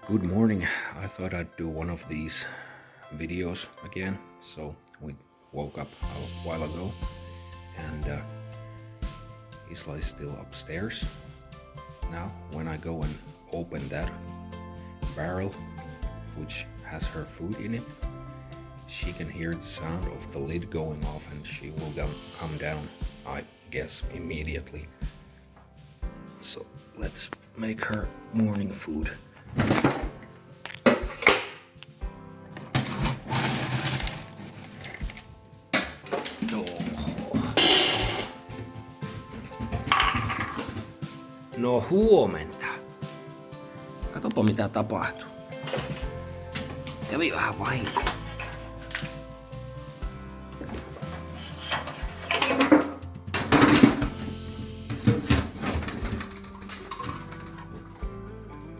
Good morning. I thought I'd do one of these videos again. So we woke up a while ago and Isla is still upstairs. Now when I go and open that barrel which has her food in it, she can hear the sound of the lid going off and she will come down, I guess, immediately. So let's make her morning food. No huomenta. Katsopa mitä tapahtui. Kävi vähän vahinko.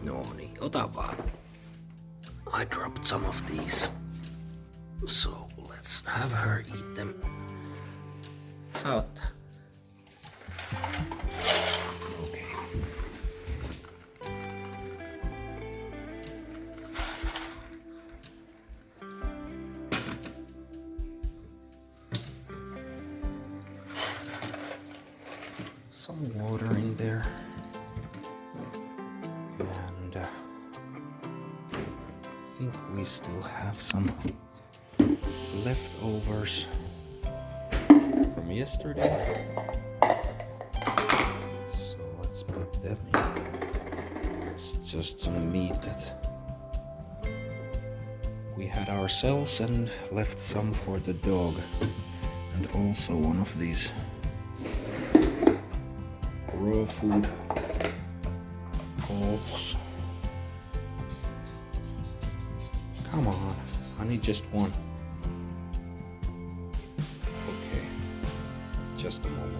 No niin, ota vaan. I dropped some of these. So let's have her eat them. Saa ottaa. Some water in there, and I think we still have some leftovers from yesterday, so let's put them in. It's just some meat that we had ourselves and left some for the dog, and also one of these raw food balls. Come on, I need just one. Okay, just a moment.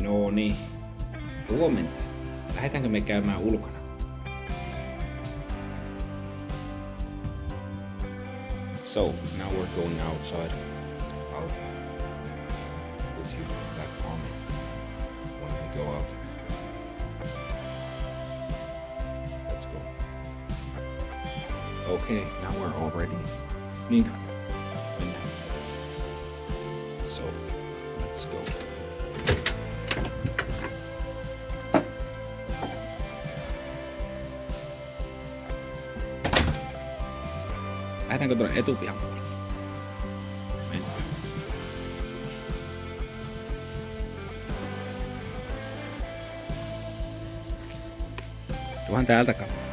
No niin, huomenta. Lähdetäänkö me käymään ulkona? So, now we're going outside. I'll put you back on when we go out. Let's go. Okay, now we're all ready. Niinkä? Mennään. So, let's go. Lähdetäänkö tuonne etupihan? Mennään. Tuohan täältä katsotaan.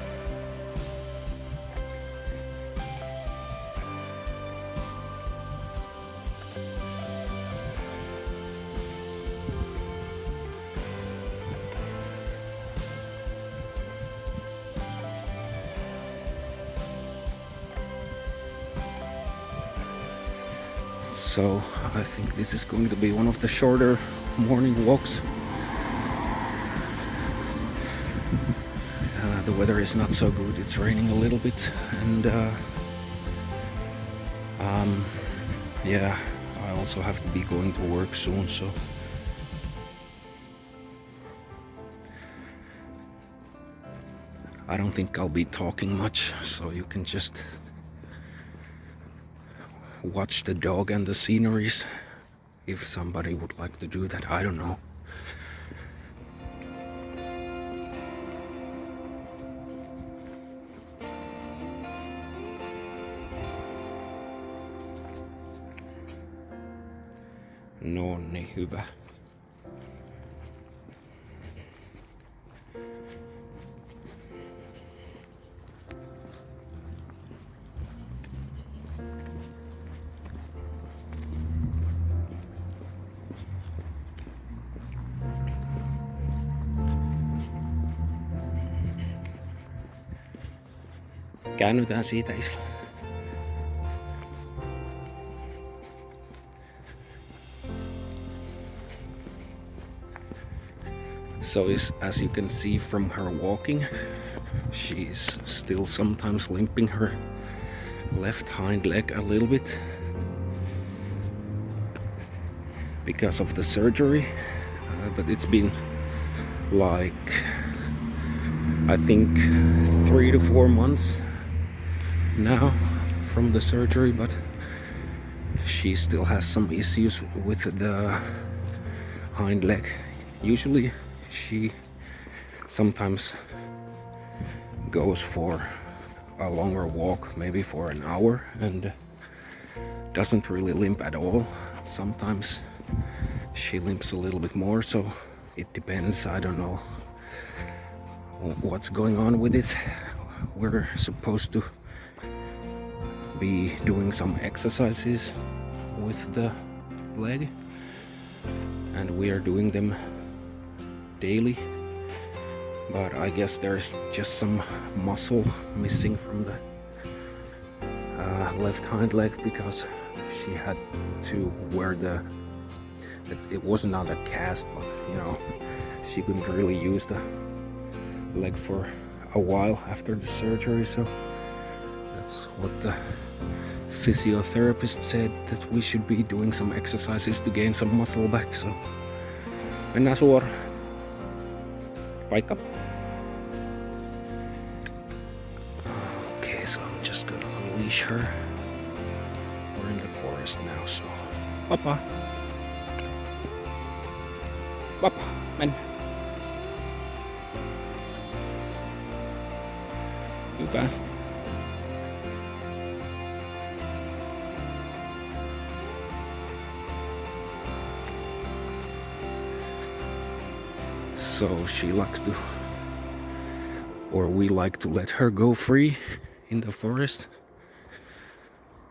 So I think this is going to be one of the shorter morning walks. The weather is not so good, it's raining a little bit, and yeah, I also have to be going to work soon, so I don't think I'll be talking much, so you can just watch the dog and the sceneries if somebody would like to do that. I don't know. No niin, hyvä. Käännytään siitä, Isla. So as you can see from her walking, she's still sometimes limping her left hind leg a little bit because of the surgery, but it's been like I think 3 to 4 months now from the surgery, but she still has some issues with the hind leg. Usually she sometimes goes for a longer walk, maybe for an hour, and doesn't really limp at all. Sometimes she limps a little bit more, so it depends. I don't know what's going on with it. We're supposed to be doing some exercises with the leg, and we are doing them daily, but I guess there's just some muscle missing from the left hind leg because she had to wear it was not a cast, but you know, she couldn't really use the leg for a while after the surgery, so that's what the physiotherapist said, that we should be doing some exercises to gain some muscle back. So mennään suoraan. Paikka. Okay, so I'm just gonna unleash her. We're in the forest now, so Papa. Papa, mennään. Hyvä. So she likes to, or we like to let her go free in the forest.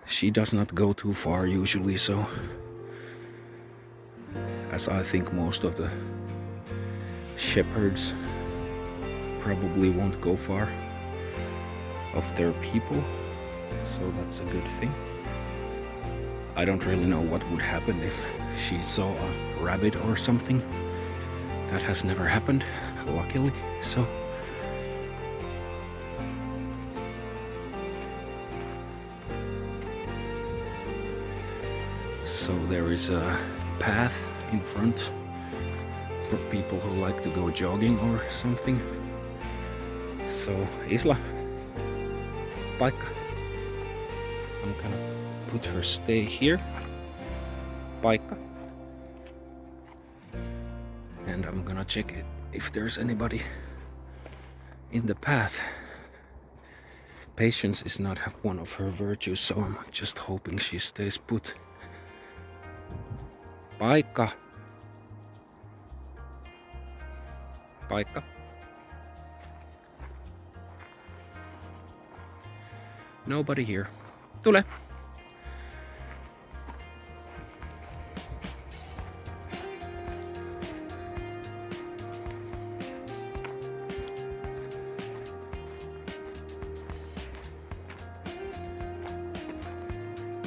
She does not go too far usually, so as I think most of the shepherds probably won't go far of their people, so that's a good thing. I don't really know what would happen if she saw a rabbit or something. That has never happened, luckily, so there is a path in front for people who like to go jogging or something. So Isla, paikka. I'm gonna put her stay here. Paikka. And I'm gonna check it if there's anybody in the path. Patience is not one of her virtues, so I'm just hoping she stays put. Paikka. Paikka. Nobody here. Tule.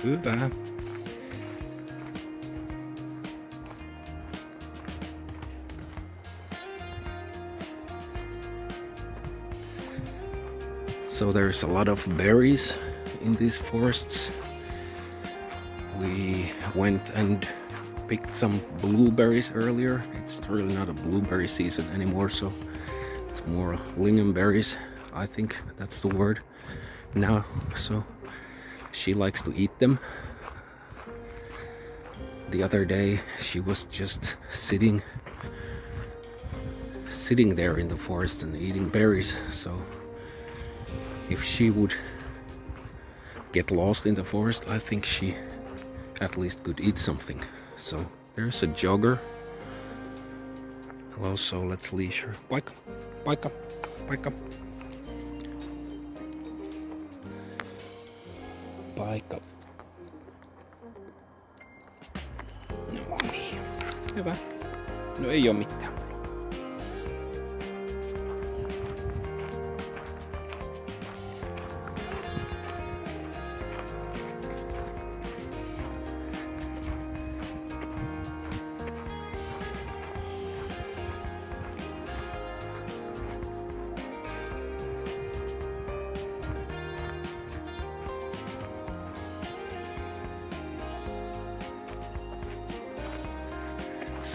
Hyvä. So there's a lot of berries in these forests. We went and picked some blueberries earlier. It's really not a blueberry season anymore, so it's more lingonberries. I think that's the word now. So she likes to eat them. The other day she was just sitting there in the forest and eating berries. So if she would get lost in the forest, I think she at least could eat something. So there's a jogger. Also, let's leash her. Paikka, paikka, paikka. Paikka. No niin. Hyvä. No ei oo mitään.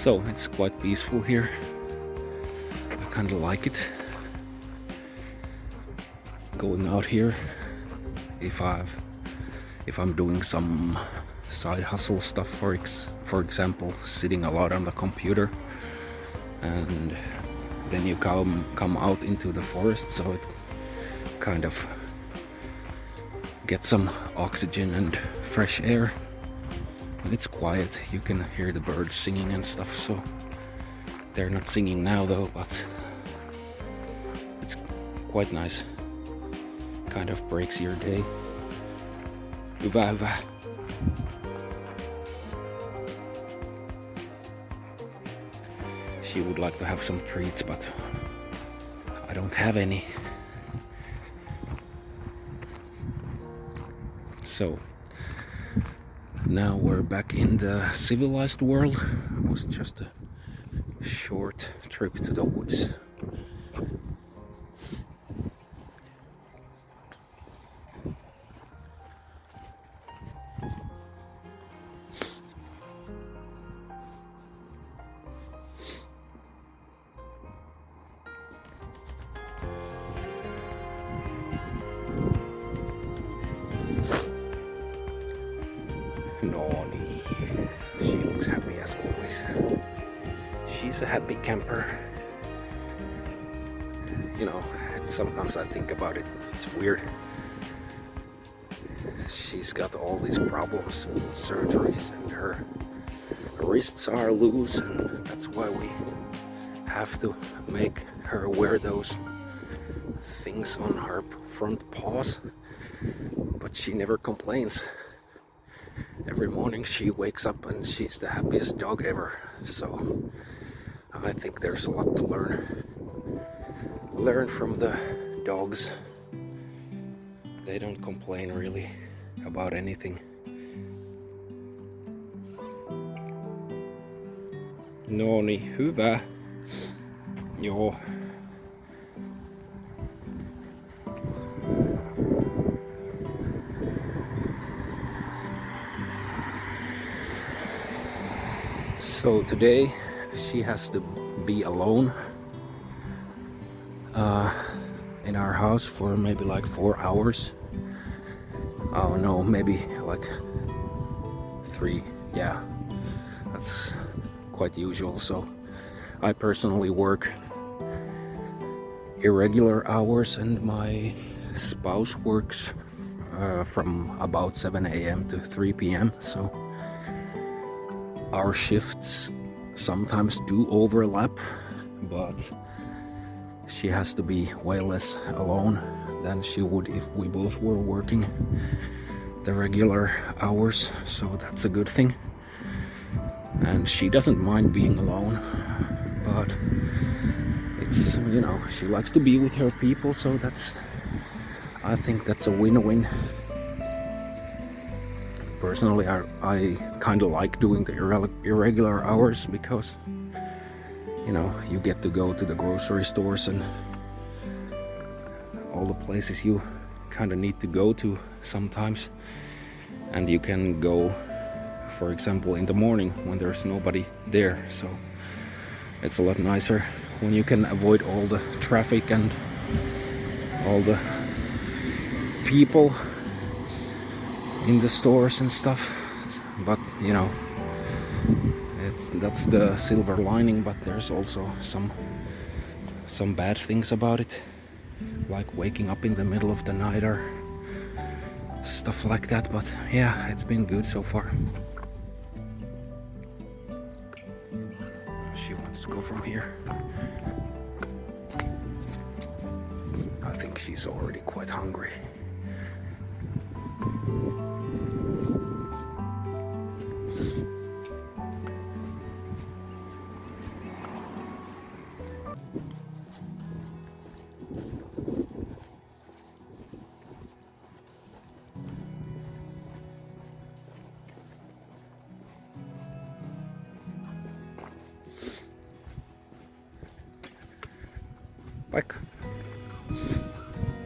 So it's quite peaceful here. I kind of like it. Going out here, if I'm doing some side hustle stuff, for example, sitting a lot on the computer, and then you come out into the forest, so it kind of get some oxygen and fresh air, and it's quiet. You can hear the birds singing and stuff. So they're not singing now though, but it's quite nice. Kind of breaks your day. Hyvä, hyvä. She would like to have some treats, but I don't have any. So now we're back in the civilized world. It was just a short trip to the woods. Noni, she looks happy as always. She's a happy camper. You know, sometimes I think about it, it's weird. She's got all these problems, surgeries, and her wrists are loose, and that's why we have to make her wear those things on her front paws. But she never complains. Every morning she wakes up and she's the happiest dog ever. So I think there's a lot to learn from the dogs. They don't complain really about anything. No niin, hyvä. Joo. So today she has to be alone in our house for maybe like 4 hours. Oh no, maybe like 3. Yeah, that's quite usual. So I personally work irregular hours, and my spouse works from about 7 a.m. to 3 p.m. So our shifts sometimes do overlap, but she has to be way less alone than she would if we both were working the regular hours, so that's a good thing. And she doesn't mind being alone, but it's, you know, she likes to be with her people, so I think that's a win-win. Personally, I kind of like doing the irregular hours because, you know, you get to go to the grocery stores and all the places you kind of need to go to sometimes, and you can go, for example, in the morning when there's nobody there. So it's a lot nicer when you can avoid all the traffic and all the people in the stores and stuff. But you know, that's the silver lining, but there's also some bad things about it, like waking up in the middle of the night or stuff like that. But yeah, it's been good so far. She wants to go from here. I think she's already quite hungry.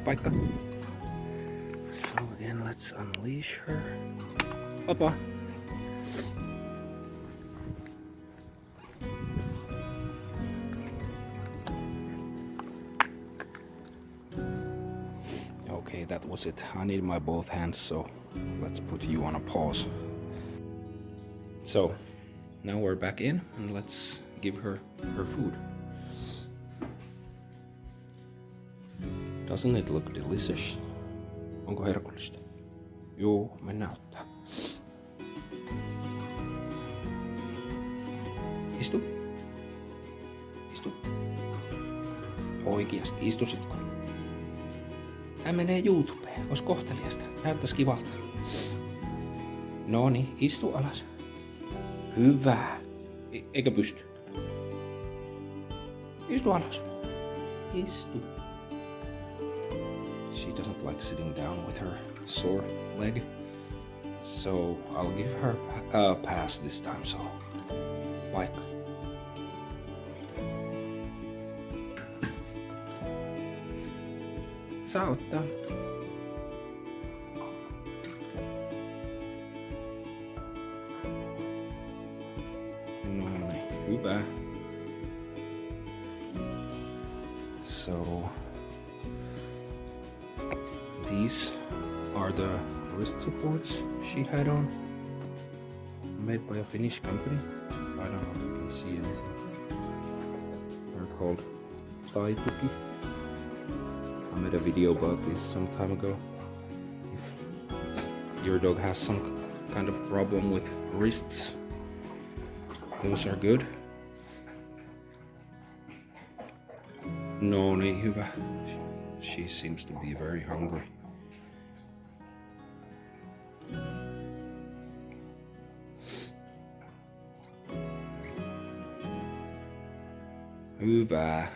Paikka. So again, let's unleash her. Papa. Okay, that was it. I need my both hands, so let's put you on a pause. So now we're back in and let's give her her food. Doesn't it look delicious? Onko herkullista? Joo, mennään ottaa. Istu. Istu. Oikeasti, istusitko? Tää menee YouTubeen. Ois kohteliasta. Näyttäis kivalta. Noniin, istu alas. Hyvä. Eikä pysty. Istu alas. Istu. She doesn't like sitting down with her sore leg. So I'll give her a pass this time, so paikka. Saa ottaa. No niin, hyvä. So these are the wrist supports she had on, made by a Finnish company. I don't know if you can see anything. They're called Taituki. I made a video about this some time ago. If your dog has some kind of problem with wrists, those are good. No niin, hyvä. She seems to be very hungry. Hyvä.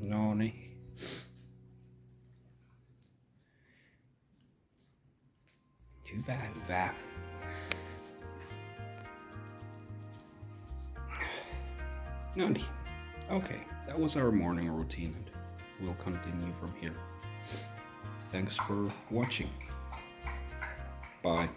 Noniin. Hyvä, hyvä. Noniin. Okay, that was our morning routine and we'll continue from here. Thanks for watching. Bye.